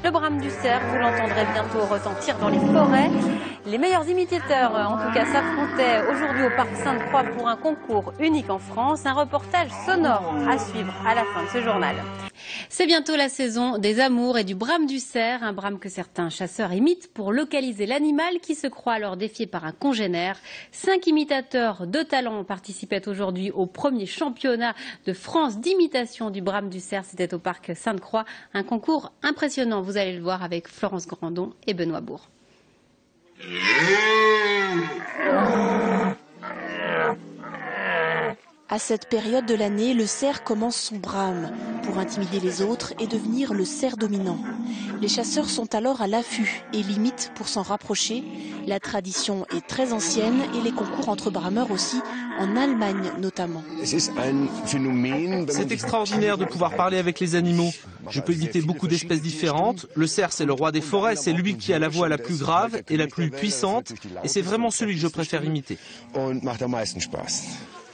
Le brame du cerf, vous l'entendrez bientôt retentir dans les forêts. Les meilleurs imitateurs, en tout cas, s'affrontaient aujourd'hui au Parc Sainte-Croix pour un concours unique en France. Un reportage sonore à suivre à la fin de ce journal. C'est bientôt la saison des amours et du brame du cerf, un brame que certains chasseurs imitent pour localiser l'animal qui se croit alors défié par un congénère. 5 imitateurs de talent participaient aujourd'hui au premier championnat de France d'imitation du brame du cerf. C'était au Parc Sainte-Croix, un concours impressionnant, vous allez le voir avec Florence Grandon et Benoît Bourg. À cette période de l'année, le cerf commence son brame pour intimider les autres et devenir le cerf dominant. Les chasseurs sont alors à l'affût et limitent pour s'en rapprocher. La tradition est très ancienne et les concours entre brameurs aussi, en Allemagne notamment. C'est extraordinaire de pouvoir parler avec les animaux. Je peux imiter beaucoup d'espèces différentes. Le cerf, c'est le roi des forêts, c'est lui qui a la voix la plus grave et la plus puissante. Et c'est vraiment celui que je préfère imiter.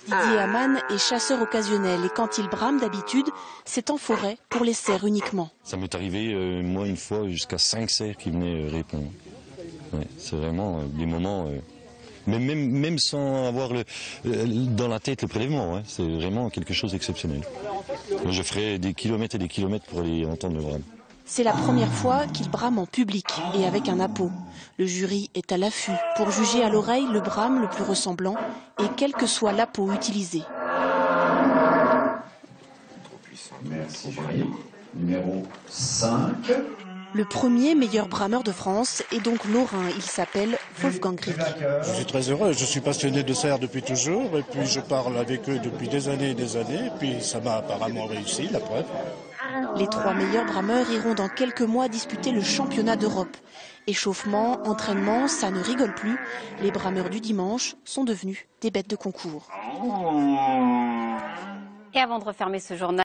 Didier Hamann est chasseur occasionnel et quand il brame d'habitude, c'est en forêt pour les cerfs uniquement. Ça m'est arrivé, moi, une fois, jusqu'à 5 cerfs qui venaient répondre. Ouais, c'est vraiment des moments, même sans avoir dans la tête le prélèvement, c'est vraiment quelque chose d'exceptionnel. Je ferai des kilomètres et des kilomètres pour aller entendre le brame. C'est la première fois qu'il brame en public et avec un appôt. Le jury est à l'affût pour juger à l'oreille le brame le plus ressemblant et quel que soit l'appôt utilisé. Merci jury. Numéro 5. Le premier meilleur brameur de France est donc lorrain. Il s'appelle Wolfgang Rick. Je suis très heureux. Je suis passionné de cerfs depuis toujours et puis je parle avec eux depuis des années et des années. Et puis ça m'a apparemment réussi, la preuve. Les 3 meilleurs brameurs iront dans quelques mois disputer le championnat d'Europe. Échauffement, entraînement, ça ne rigole plus. Les brameurs du dimanche sont devenus des bêtes de concours. Et avant de refermer ce journal,